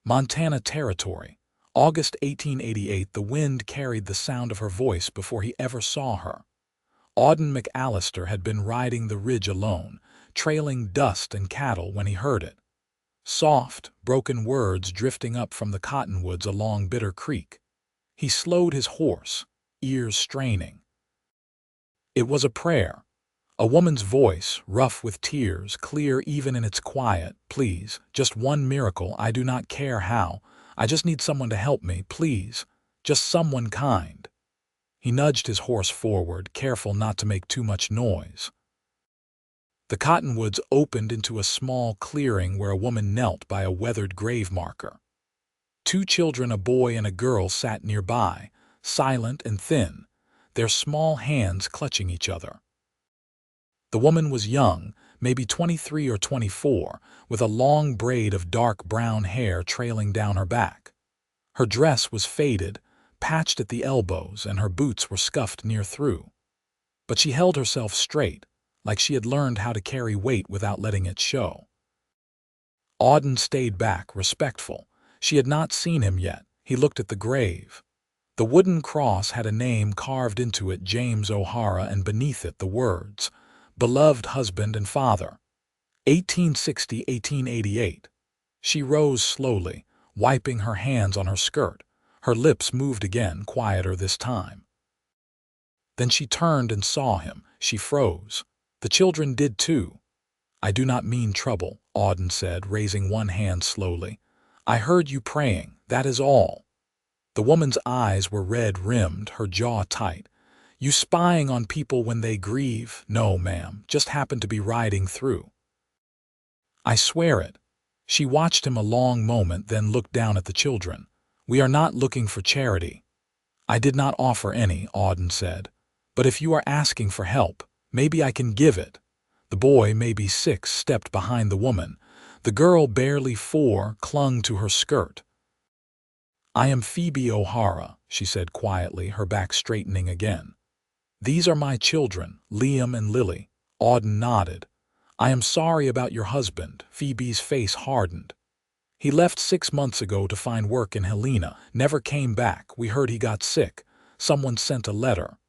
Montana Territory. August 1888. The wind carried the sound of her voice before he ever saw her. Auden McAllister had been riding the ridge alone, trailing dust and cattle when he heard it. Soft, broken words drifting up from the cottonwoods along Bitter Creek. He slowed his horse, ears straining. It was a prayer. A woman's voice, rough with tears, clear even in its quiet. Please, just one miracle, I do not care how. I just need someone to help me, please. Just someone kind. He nudged his horse forward, careful not to make too much noise. The cottonwoods opened into a small clearing where a woman knelt by a weathered grave marker. Two children, a boy and a girl, sat nearby, silent and thin, their small hands clutching each other. The woman was young, maybe 23 or 24, with a long braid of dark brown hair trailing down her back. Her dress was faded, patched at the elbows, and her boots were scuffed near through. But she held herself straight, like she had learned how to carry weight without letting it show. Auden stayed back, respectful. She had not seen him yet. He looked at the grave. The wooden cross had a name carved into it, James O'Hara, and beneath it the words, "Beloved husband and father, 1860–1888. She rose slowly, wiping her hands on her skirt. Her lips moved again, quieter this time. Then she turned and saw him. She froze. The children did too. I do not mean trouble, Auden said, raising one hand slowly. I heard you praying, that is all. The woman's eyes were red-rimmed, her jaw tight. You spying on people when they grieve? No, ma'am, just happened to be riding through. I swear it. She watched him a long moment, then looked down at the children. We are not looking for charity. I did not offer any, Auden said. But if you are asking for help, maybe I can give it. The boy, maybe 6, stepped behind the woman. The girl, barely 4, clung to her skirt. I am Phoebe O'Hara, she said quietly, her back straightening again. These are my children, Liam and Lily. Auden nodded. I am sorry about your husband. Phoebe's face hardened. He left 6 months ago to find work in Helena, never came back. We heard he got sick. Someone sent a letter.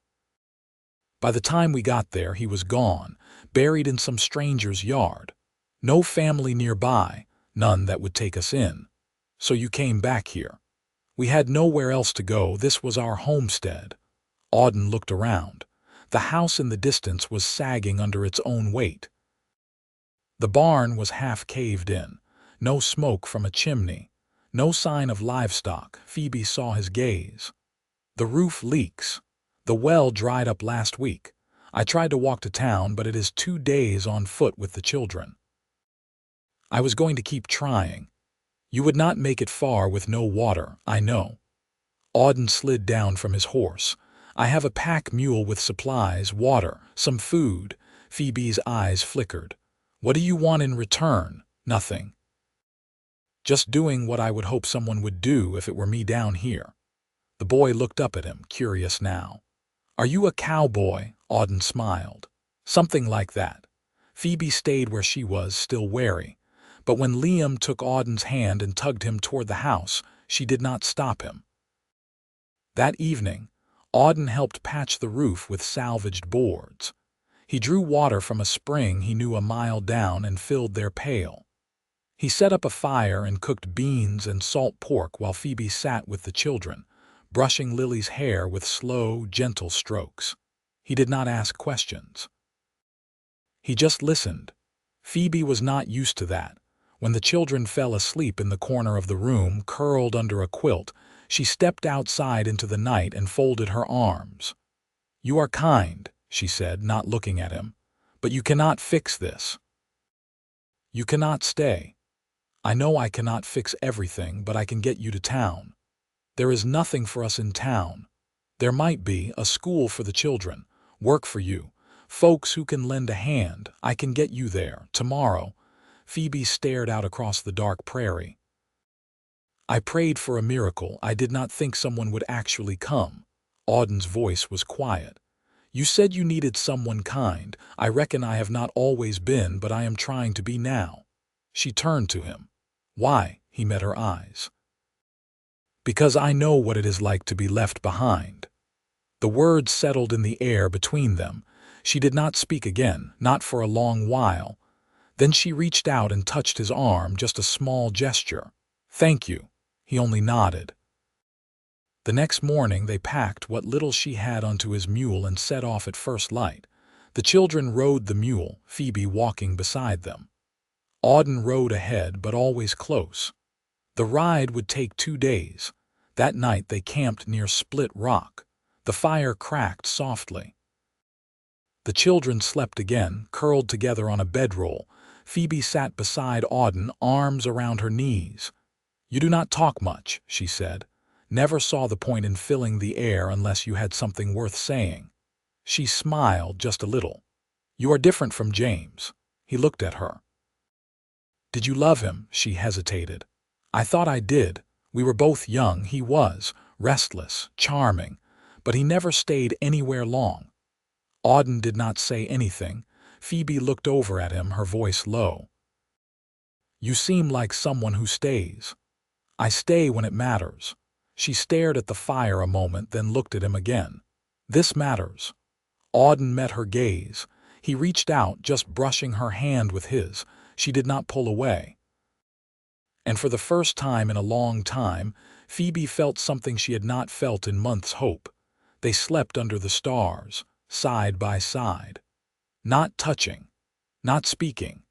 By the time we got there, he was gone, buried in some stranger's yard. No family nearby, none that would take us in. So you came back here. We had nowhere else to go. This was our homestead. Auden looked around. The house in the distance was sagging under its own weight. The barn was half caved in. No smoke from a chimney. No sign of livestock. Phoebe saw his gaze. The roof leaks. The well dried up last week. I tried to walk to town, but it is 2 days on foot with the children. I was going to keep trying. You would not make it far with no water, I know. Auden slid down from his horse. I have a pack mule with supplies, water, some food. Phoebe's eyes flickered. What do you want in return? Nothing. Just doing what I would hope someone would do if it were me down here. The boy looked up at him, curious now. Are you a cowboy? Auden smiled. Something like that. Phoebe stayed where she was, still wary. But when Liam took Auden's hand and tugged him toward the house, she did not stop him. That evening, Auden helped patch the roof with salvaged boards. He drew water from a spring he knew a mile down and filled their pail. He set up a fire and cooked beans and salt pork while Phoebe sat with the children, brushing Lily's hair with slow, gentle strokes. He did not ask questions. He just listened. Phoebe was not used to that. When the children fell asleep in the corner of the room, curled under a quilt, she stepped outside into the night and folded her arms. You are kind, she said, not looking at him, but you cannot fix this. You cannot stay. I know I cannot fix everything, but I can get you to town. There is nothing for us in town. There might be a school for the children, work for you, folks who can lend a hand. I can get you there, tomorrow. Phoebe stared out across the dark prairie. I prayed for a miracle. I did not think someone would actually come. Auden's voice was quiet. You said you needed someone kind. I reckon I have not always been, but I am trying to be now. She turned to him. Why? He met her eyes. Because I know what it is like to be left behind. The words settled in the air between them. She did not speak again, not for a long while. Then she reached out and touched his arm, just a small gesture. Thank you. He only nodded. The next morning they packed what little she had onto his mule and set off at first light. The children rode the mule, Phoebe walking beside them. Auden rode ahead, but always close. The ride would take 2 days. That night they camped near Split Rock. The fire cracked softly. The children slept again, curled together on a bedroll. Phoebe sat beside Auden, arms around her knees. You do not talk much, she said. Never saw the point in filling the air unless you had something worth saying. She smiled just a little. You are different from James. He looked at her. Did you love him? She hesitated. I thought I did. We were both young. He was restless, charming, but he never stayed anywhere long. Auden did not say anything. Phoebe looked over at him, her voice low. You seem like someone who stays. I stay when it matters. She stared at the fire a moment, then looked at him again. This matters. Auden met her gaze. He reached out, just brushing her hand with his. She did not pull away. And for the first time in a long time, Phoebe felt something she had not felt in months. Hope. They slept under the stars, side by side. Not touching, not speaking.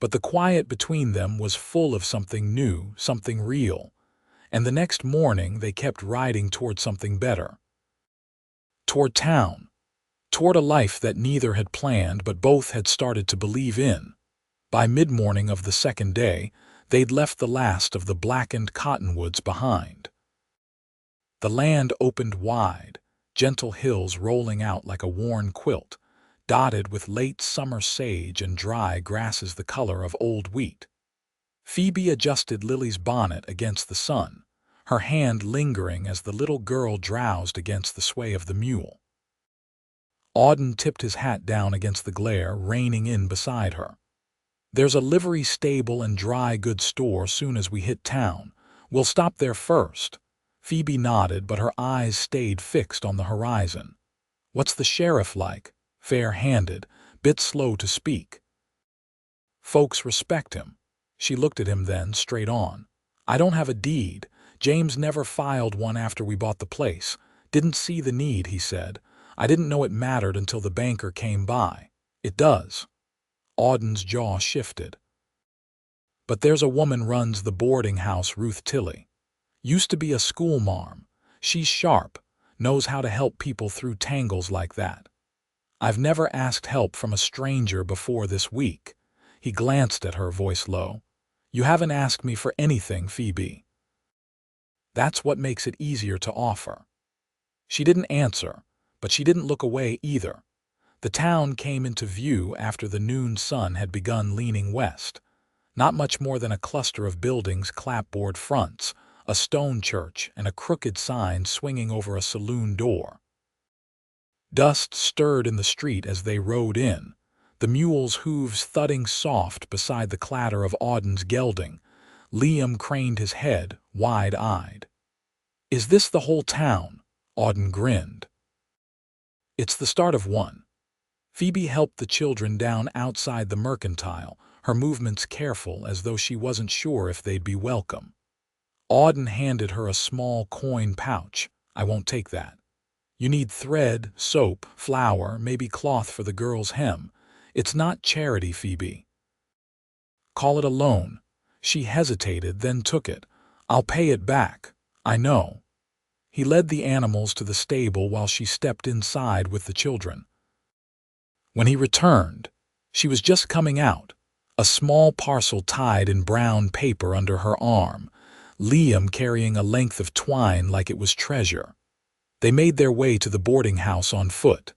But the quiet between them was full of something new, something real. And the next morning they kept riding toward something better. Toward town. Toward a life that neither had planned but both had started to believe in. By mid-morning of the second day, they'd left the last of the blackened cottonwoods behind. The land opened wide, gentle hills rolling out like a worn quilt, dotted with late summer sage and dry grasses the color of old wheat. Phoebe adjusted Lily's bonnet against the sun, her hand lingering as the little girl drowsed against the sway of the mule. Auden tipped his hat down against the glare, reining in beside her. There's a livery stable and dry goods store soon as we hit town. We'll stop there first. Phoebe nodded, but her eyes stayed fixed on the horizon. What's the sheriff like? Fair-handed, bit slow to speak. Folks respect him. She looked at him then, straight on. I don't have a deed. James never filed one after we bought the place. Didn't see the need, he said. I didn't know it mattered until the banker came by. It does. Auden's jaw shifted. But there's a woman runs the boarding house, Ruth Tilley. Used to be a schoolmarm. She's sharp, knows how to help people through tangles like that. I've never asked help from a stranger before this week. He glanced at her, voice low. You haven't asked me for anything, Phoebe. That's what makes it easier to offer. She didn't answer, but she didn't look away either. The town came into view after the noon sun had begun leaning west. Not much more than a cluster of buildings, clapboard fronts, a stone church, and a crooked sign swinging over a saloon door. Dust stirred in the street as they rode in, the mule's hooves thudding soft beside the clatter of Auden's gelding. Liam craned his head, wide-eyed. Is this the whole town? Auden grinned. It's the start of one. Phoebe helped the children down outside the mercantile, her movements careful as though she wasn't sure if they'd be welcome. Auden handed her a small coin pouch. I won't take that. You need thread, soap, flour, maybe cloth for the girl's hem. It's not charity, Phoebe. Call it a loan. She hesitated, then took it. I'll pay it back. I know. He led the animals to the stable while she stepped inside with the children. When he returned, she was just coming out, a small parcel tied in brown paper under her arm, Liam carrying a length of twine like it was treasure. They made their way to the boarding house on foot.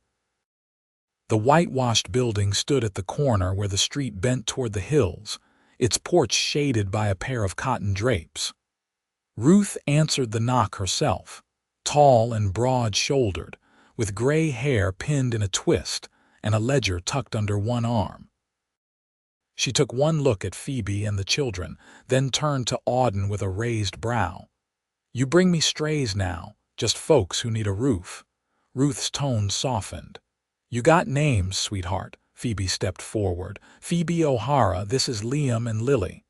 The whitewashed building stood at the corner where the street bent toward the hills, its porch shaded by a pair of cotton drapes. Ruth answered the knock herself, tall and broad-shouldered, with gray hair pinned in a twist and a ledger tucked under one arm. She took one look at Phoebe and the children, then turned to Auden with a raised brow. "You bring me strays now, just folks who need a roof." Ruth's tone softened. "You got names, sweetheart." Phoebe stepped forward. "Phoebe O'Hara, this is Liam and Lily."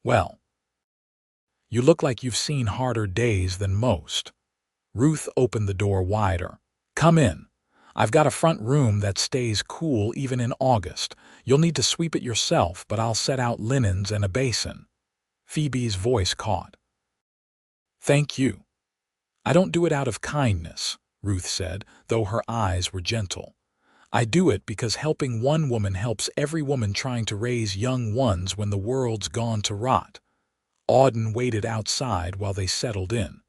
"Well, you look like you've seen harder days than most." Ruth opened the door wider. "Come in. I've got a front room that stays cool even in August. You'll need to sweep it yourself, but I'll set out linens and a basin." Phoebe's voice caught. "Thank you." "I don't do it out of kindness," Ruth said, though her eyes were gentle. "I do it because helping one woman helps every woman trying to raise young ones when the world's gone to rot." Auden waited outside while they settled in.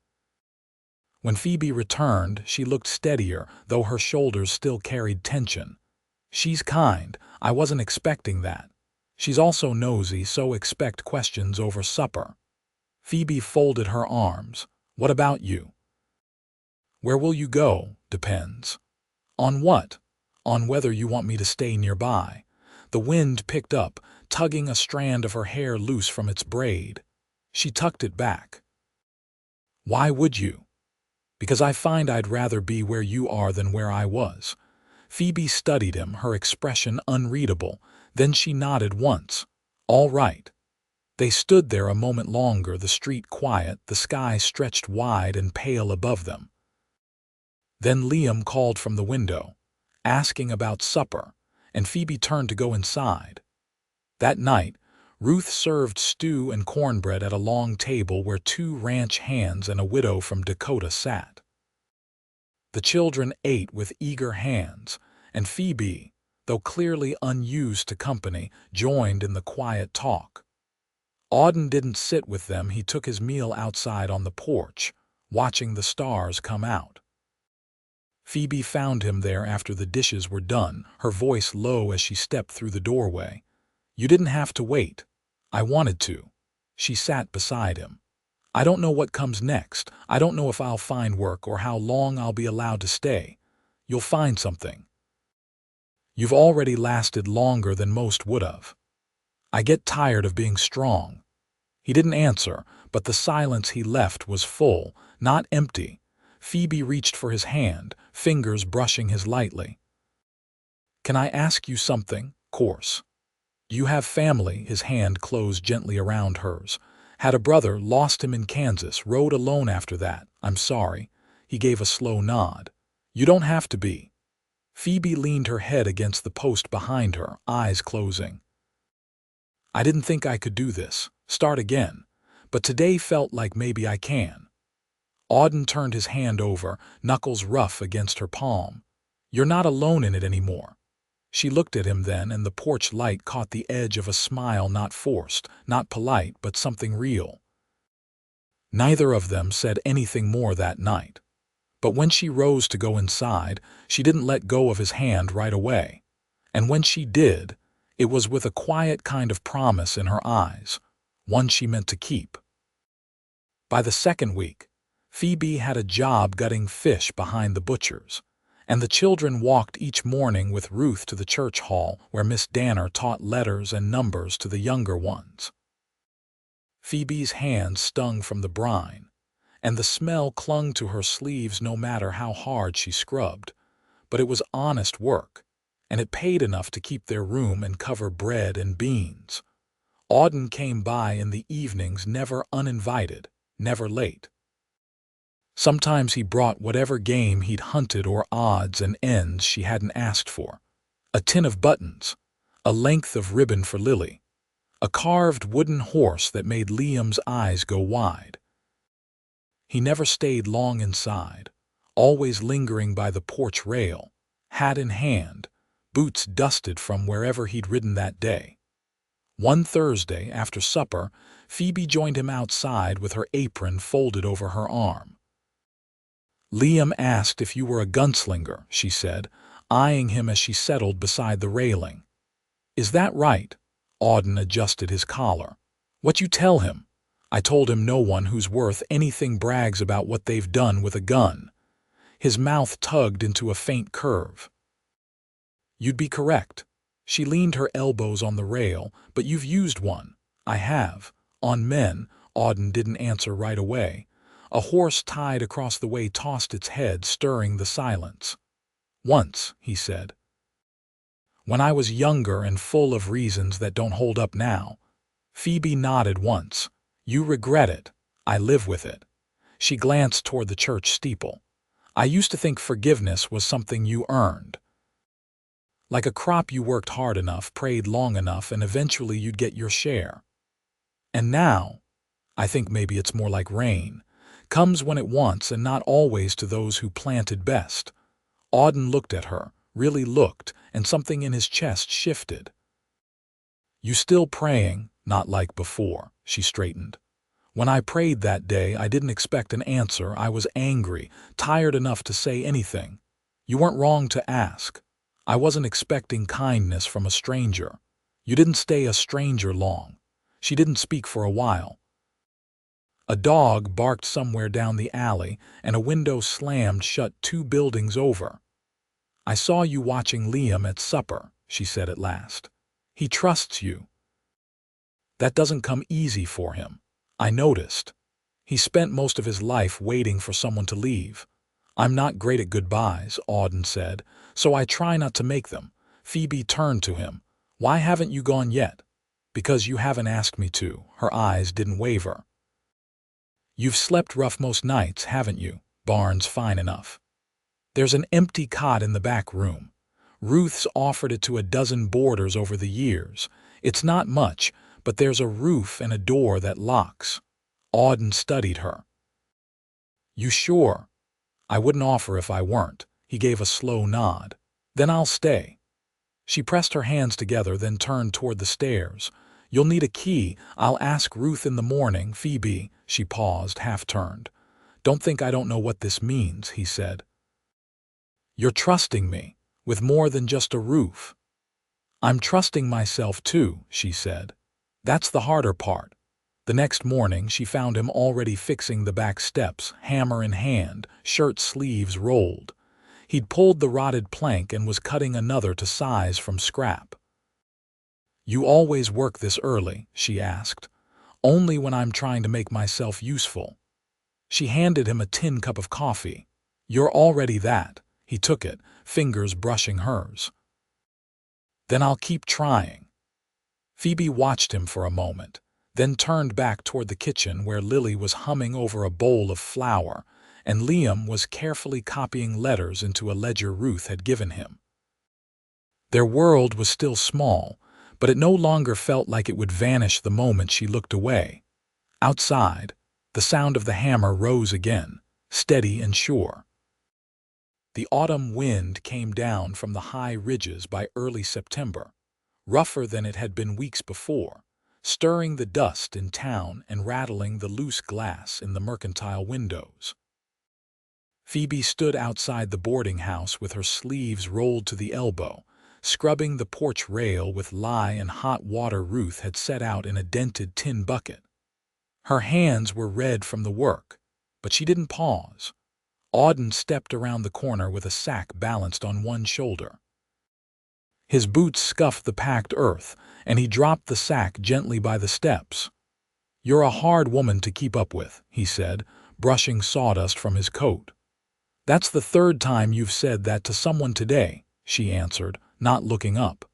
When Phoebe returned, she looked steadier, though her shoulders still carried tension. "She's kind. I wasn't expecting that. She's also nosy, so expect questions over supper." Phoebe folded her arms. "What about you?" "Where will you go? Depends." "On what?" "On whether you want me to stay nearby." The wind picked up, tugging a strand of her hair loose from its braid. She tucked it back. "Why would you?" "Because I find I'd rather be where you are than where I was." Phoebe studied him, her expression unreadable. Then she nodded once. "All right." They stood there a moment longer, the street quiet, the sky stretched wide and pale above them. Then Liam called from the window, asking about supper, and Phoebe turned to go inside. That night, Ruth served stew and cornbread at a long table where 2 ranch hands and a widow from Dakota sat. The children ate with eager hands, and Phoebe, though clearly unused to company, joined in the quiet talk. Auden didn't sit with them. He took his meal outside on the porch, watching the stars come out. Phoebe found him there after the dishes were done, her voice low as she stepped through the doorway. "You didn't have to wait. I wanted to." She sat beside him. "I don't know what comes next. I don't know if I'll find work or how long I'll be allowed to stay." "You'll find something. You've already lasted longer than most would have." "I get tired of being strong." He didn't answer, but the silence he left was full, not empty. Phoebe reached for his hand, fingers brushing his lightly. "Can I ask you something, course? Do you have family?" His hand closed gently around hers. "Had a brother, lost him in Kansas, rode alone after that." "I'm sorry." He gave a slow nod. "You don't have to be." Phoebe leaned her head against the post behind her, eyes closing. "I didn't think I could do this, start again, but today felt like maybe I can." Auden turned his hand over, knuckles rough against her palm. "You're not alone in it anymore." She looked at him then, and the porch light caught the edge of a smile, not forced, not polite, but something real. Neither of them said anything more that night. But when she rose to go inside, she didn't let go of his hand right away. And when she did, it was with a quiet kind of promise in her eyes, one she meant to keep. By the second week, Phoebe had a job gutting fish behind the butcher's, and the children walked each morning with Ruth to the church hall where Miss Danner taught letters and numbers to the younger ones. Phoebe's hands stung from the brine, and the smell clung to her sleeves no matter how hard she scrubbed. But it was honest work, and it paid enough to keep their room and cover bread and beans. Auden came by in the evenings, never uninvited, never late. Sometimes he brought whatever game he'd hunted or odds and ends she hadn't asked for. A tin of buttons, a length of ribbon for Lily, a carved wooden horse that made Liam's eyes go wide. He never stayed long inside, always lingering by the porch rail, hat in hand, boots dusted from wherever he'd ridden that day. One Thursday, after supper, Phoebe joined him outside with her apron folded over her arm. "Liam asked if you were a gunslinger," she said, eyeing him as she settled beside the railing. "Is that right?" Auden adjusted his collar. "What you tell him?" "I told him no one who's worth anything brags about what they've done with a gun." His mouth tugged into a faint curve. "You'd be correct." She leaned her elbows on the rail. But you've used one. I have. On men. Auden didn't answer right away. A horse tied across the way tossed its head, stirring the silence. Once, he said. When I was younger and full of reasons that don't hold up now. Phoebe nodded once. You regret it. I live with it. She glanced toward the church steeple. I used to think forgiveness was something you earned. Like a crop you worked hard enough, prayed long enough, and eventually you'd get your share. And now, I think maybe it's more like rain. Comes when it wants and not always to those who planted best. Auden looked at her, really looked, and something in his chest shifted. You still praying? Not like before, she straightened. When I prayed that day, I didn't expect an answer. I was angry, tired enough to say anything. You weren't wrong to ask. I wasn't expecting kindness from a stranger. You didn't stay a stranger long. She didn't speak for a while. A dog barked somewhere down the alley, and a window slammed shut 2 buildings over. I saw you watching Liam at supper, she said at last. He trusts you. That doesn't come easy for him. I noticed. He spent most of his life waiting for someone to leave. I'm not great at goodbyes, Auden said, so I try not to make them. Phoebe turned to him. Why haven't you gone yet? Because you haven't asked me to. Her eyes didn't waver. You've slept rough most nights, haven't you? Barnes fine enough. There's an empty cot in the back room. Ruth's offered it to a dozen boarders over the years. It's not much, but there's a roof and a door that locks. Auden studied her. You sure? I wouldn't offer if I weren't. He gave a slow nod. Then I'll stay. She pressed her hands together, then turned toward the stairs. You'll need a key. I'll ask Ruth in the morning. Phoebe, she paused, half-turned. Don't think I don't know what this means, he said. You're trusting me, with more than just a roof. I'm trusting myself too, she said. That's the harder part. The next morning she found him already fixing the back steps, hammer in hand, shirt sleeves rolled. He'd pulled the rotted plank and was cutting another to size from scrap. You always work this early, she asked. Only when I'm trying to make myself useful. She handed him a tin cup of coffee. You're already that. He took it, fingers brushing hers. Then I'll keep trying. Phoebe watched him for a moment, then turned back toward the kitchen where Lily was humming over a bowl of flour, and Liam was carefully copying letters into a ledger Ruth had given him. Their world was still small, but it no longer felt like it would vanish the moment she looked away. Outside, the sound of the hammer rose again, steady and sure. The autumn wind came down from the high ridges by early September, rougher than it had been weeks before, stirring the dust in town and rattling the loose glass in the mercantile windows. Phoebe stood outside the boarding house with her sleeves rolled to the elbow, scrubbing the porch rail with lye and hot water Ruth had set out in a dented tin bucket. Her hands were red from the work, but she didn't pause. Auden stepped around the corner with a sack balanced on one shoulder. His boots scuffed the packed earth, and he dropped the sack gently by the steps. You're a hard woman to keep up with, he said, brushing sawdust from his coat. That's the 3rd time you've said that to someone today, she answered, not looking up.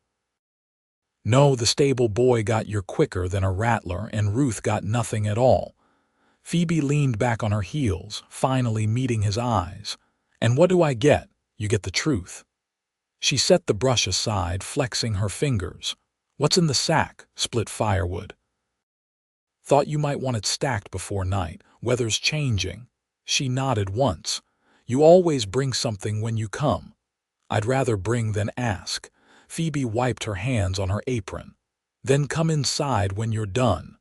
No, the stable boy got you quicker than a rattler, and Ruth got nothing at all. Phoebe leaned back on her heels, finally meeting his eyes. And what do I get? You get the truth. She set the brush aside, flexing her fingers. What's in the sack? Split firewood. Thought you might want it stacked before night. Weather's changing. She nodded once. You always bring something when you come. I'd rather bring than ask. Phoebe wiped her hands on her apron. Then come inside when you're done.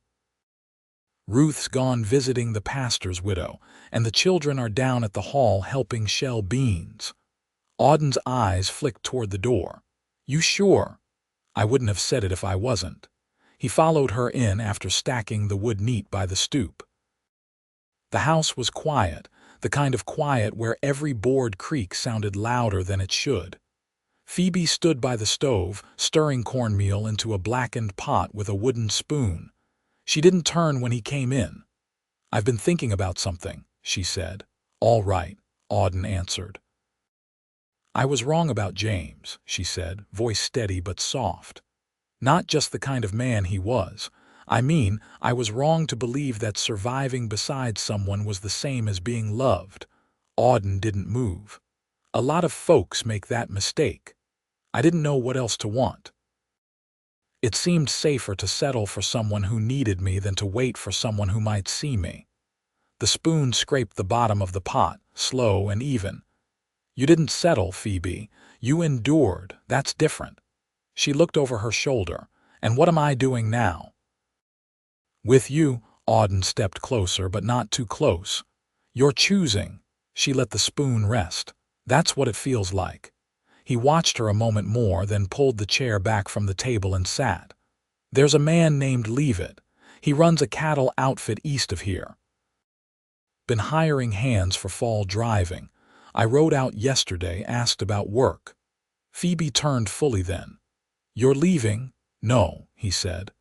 Ruth's gone visiting the pastor's widow, and the children are down at the hall helping shell beans. Auden's eyes flicked toward the door. You sure? I wouldn't have said it if I wasn't. He followed her in after stacking the wood neat by the stoop. The house was quiet, the kind of quiet where every board creak sounded louder than it should. Phoebe stood by the stove, stirring cornmeal into a blackened pot with a wooden spoon. She didn't turn when he came in. "I've been thinking about something," she said. "All right," Auden answered. "I was wrong about James," she said, voice steady but soft. "Not just the kind of man he was. I mean, I was wrong to believe that surviving beside someone was the same as being loved." Auden didn't move. "A lot of folks make that mistake. I didn't know what else to want. It seemed safer to settle for someone who needed me than to wait for someone who might see me." The spoon scraped the bottom of the pot, slow and even. "You didn't settle, Phoebe. You endured. That's different." She looked over her shoulder. "And what am I doing now?" "With you." Auden stepped closer, but not too close. "You're choosing." She let the spoon rest. "That's what it feels like." He watched her a moment more, then pulled the chair back from the table and sat. "There's a man named Leavitt. He runs a cattle outfit east of here. Been hiring hands for fall driving. I rode out yesterday, asked about work." Phoebe turned fully then. "You're leaving?" "No," he said.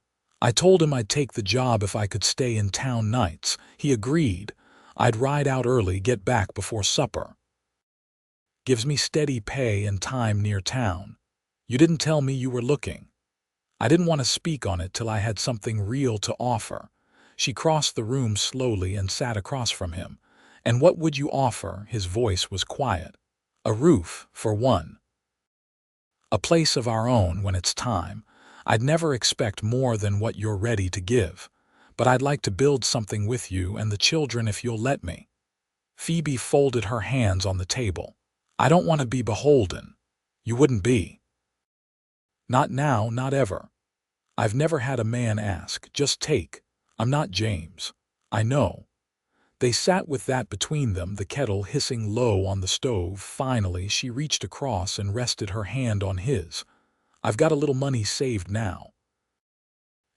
"I told him I'd take the job if I could stay in town nights. He agreed. I'd ride out early, get back before supper. Gives me steady pay and time near town. You didn't tell me you were looking." I didn't want to speak on it till I had something real to offer. She crossed the room slowly and sat across from him. "And what would you offer?" His voice was quiet. "A roof, for one. A place of our own when it's time. I'd never expect more than what you're ready to give. But I'd like to build something with you and the children if you'll let me." Phoebe folded her hands on the table. "I don't want to be beholden." "You wouldn't be." "Not now, not ever. I've never had a man ask, just take. I'm not James." "I know." They sat with that between them, the kettle hissing low on the stove. Finally, she reached across and rested her hand on his. "I've got a little money saved now.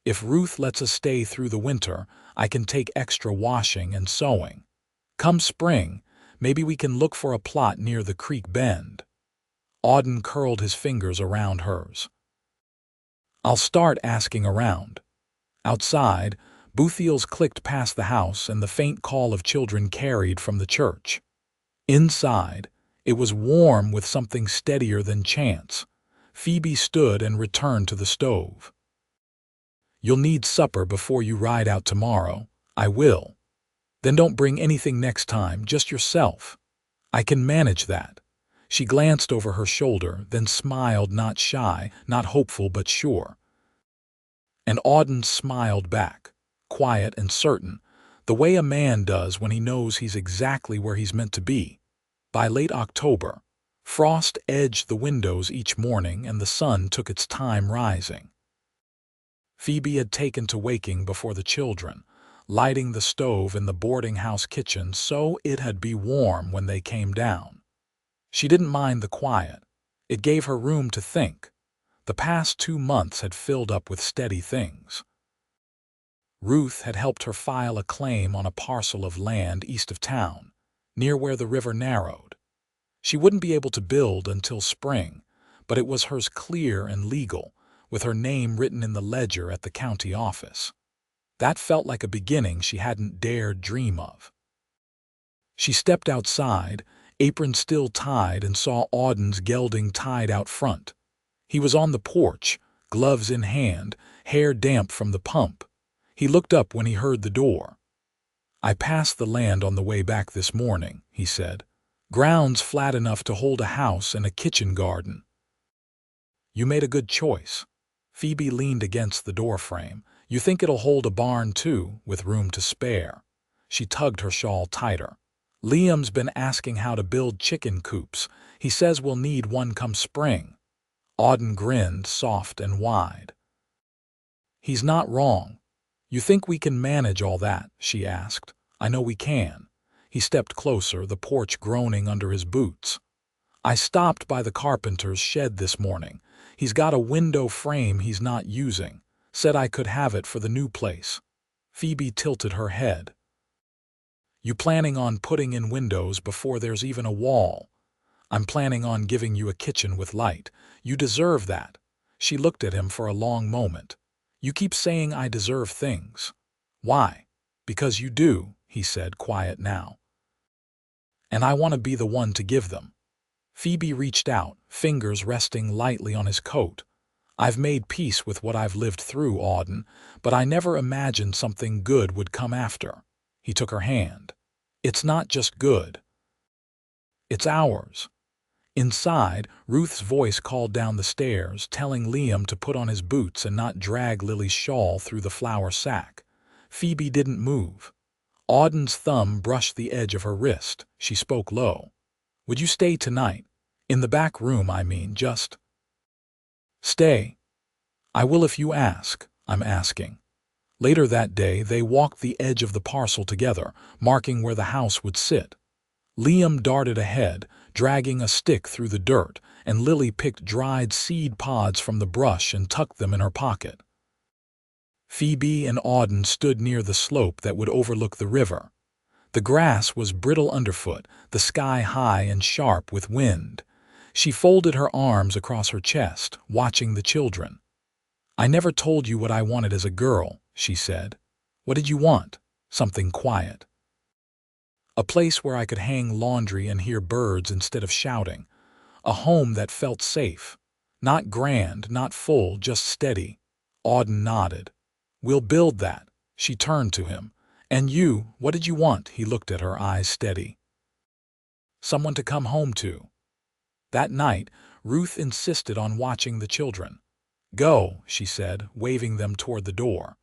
If Ruth lets us stay through the winter, I can take extra washing and sewing. Come spring, maybe we can look for a plot near the creek bend." Auden curled his fingers around hers. "I'll start asking around." Outside, Boothiel's clicked past the house and the faint call of children carried from the church. Inside, it was warm with something steadier than chance. Phoebe stood and returned to the stove. "You'll need supper before you ride out tomorrow." "I will." "Then don't bring anything next time, just yourself." "I can manage that." She glanced over her shoulder, then smiled, not shy, not hopeful but sure. And Auden smiled back, quiet and certain, the way a man does when he knows he's exactly where he's meant to be. By late October, frost edged the windows each morning and the sun took its time rising. Phoebe had taken to waking before the children, lighting the stove in the boarding house kitchen so it'd be warm when they came down. She didn't mind the quiet. It gave her room to think. The past 2 months had filled up with steady things. Ruth had helped her file a claim on a parcel of land east of town, near where the river narrowed. She wouldn't be able to build until spring, but it was hers clear and legal, with her name written in the ledger at the county office. That felt like a beginning she hadn't dared dream of. She stepped outside, apron still tied, and saw Auden's gelding tied out front. He was on the porch, gloves in hand, hair damp from the pump. He looked up when he heard the door. "I passed the land on the way back this morning," he said. "Ground's flat enough to hold a house and a kitchen garden." "You made a good choice." Phoebe leaned against the doorframe. "You think it'll hold a barn too, with room to spare?" She tugged her shawl tighter. "Liam's been asking how to build chicken coops. He says we'll need one come spring." Auden grinned, soft and wide. "He's not wrong." "You think we can manage all that?" she asked. "I know we can." He stepped closer, the porch groaning under his boots. "I stopped by the carpenter's shed this morning. He's got a window frame he's not using. Said I could have it for the new place." Phoebe tilted her head. "You planning on putting in windows before there's even a wall?" I'm planning on giving you a kitchen with light. You deserve that." She looked at him for a long moment. "You keep saying I deserve things." "Why?" "Because you do," he said, quiet now. "And I want to be the one to give them." Phoebe reached out, fingers resting lightly on his coat. "I've made peace with what I've lived through, Auden, but I never imagined something good would come after." He took her hand. "It's not just good. It's ours." Inside, Ruth's voice called down the stairs, telling Liam to put on his boots and not drag Lily's shawl through the flour sack. Phoebe didn't move. Auden's thumb brushed the edge of her wrist. She spoke low. "Would you stay tonight? In the back room, I mean, just stay." "I will if you ask. I'm asking." Later that day, they walked the edge of the parcel together, marking where the house would sit. Liam darted ahead, dragging a stick through the dirt, and Lily picked dried seed pods from the brush and tucked them in her pocket. Phoebe and Auden stood near the slope that would overlook the river. The grass was brittle underfoot, the sky high and sharp with wind. She folded her arms across her chest, watching the children. "I never told you what I wanted as a girl," she said. "What did you want?" "Something quiet. A place where I could hang laundry and hear birds instead of shouting. A home that felt safe. Not grand, not full, just steady." Auden nodded. "We'll build that." She turned to him. "And you, what did you want?" He looked at her, eyes steady. "Someone to come home to." That night, Ruth insisted on watching the children. "Go," she said, waving them toward the door.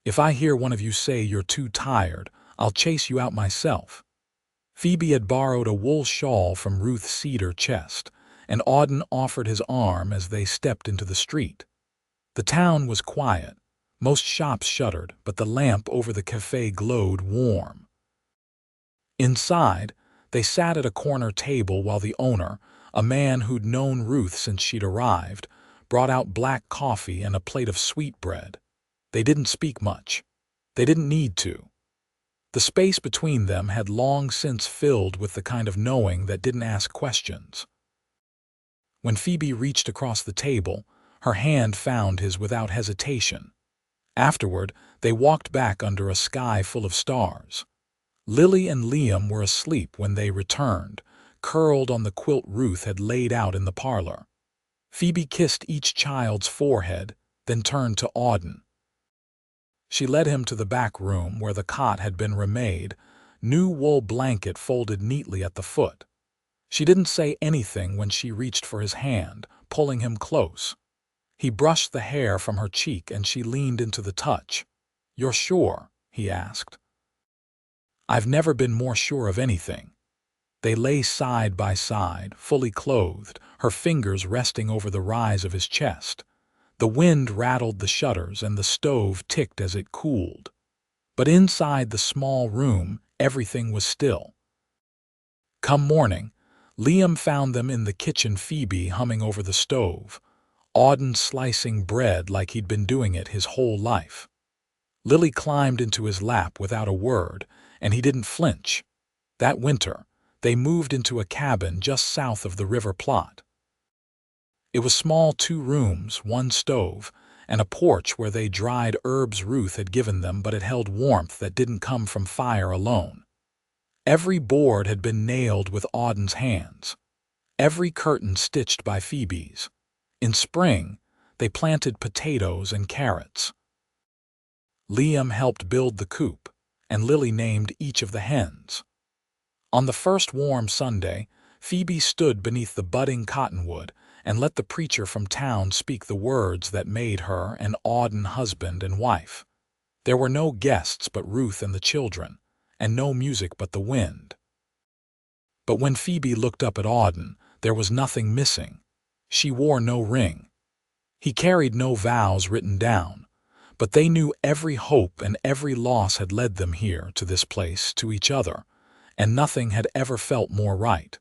"If I hear one of you say you're too tired, I'll chase you out myself." Phoebe had borrowed a wool shawl from Ruth's cedar chest, and Auden offered his arm as they stepped into the street. The town was quiet. Most shops shuttered, but the lamp over the cafe glowed warm. Inside, they sat at a corner table while the owner, a man who'd known Ruth since she'd arrived, brought out black coffee and a plate of sweetbread. They didn't speak much. They didn't need to. The space between them had long since filled with the kind of knowing that didn't ask questions. When Phoebe reached across the table, her hand found his without hesitation. Afterward, they walked back under a sky full of stars. Lily and Liam were asleep when they returned, curled on the quilt Ruth had laid out in the parlor. Phoebe kissed each child's forehead, then turned to Auden. She led him to the back room where the cot had been remade, new wool blanket folded neatly at the foot. She didn't say anything when she reached for his hand, pulling him close. He brushed the hair from her cheek and she leaned into the touch. "You're sure?" he asked. "I've never been more sure of anything." They lay side by side, fully clothed, her fingers resting over the rise of his chest. The wind rattled the shutters and the stove ticked as it cooled. But inside the small room, everything was still. Come morning, Liam found them in the kitchen, Phoebe humming over the stove, Auden slicing bread like he'd been doing it his whole life. Lily climbed into his lap without a word, and he didn't flinch. That winter, they moved into a cabin just south of the river plot. It was small, 2 rooms, 1 stove, and a porch where they dried herbs Ruth had given them, but it held warmth that didn't come from fire alone. Every board had been nailed with Auden's hands, every curtain stitched by Phoebe's. In spring, they planted potatoes and carrots. Liam helped build the coop, and Lily named each of the hens. On the first warm Sunday, Phoebe stood beneath the budding cottonwood and let the preacher from town speak the words that made her and Auden husband and wife. There were no guests but Ruth and the children, and no music but the wind. But when Phoebe looked up at Auden, there was nothing missing. She wore no ring. He carried no vows written down, but they knew every hope and every loss had led them here, to this place, to each other, and nothing had ever felt more right.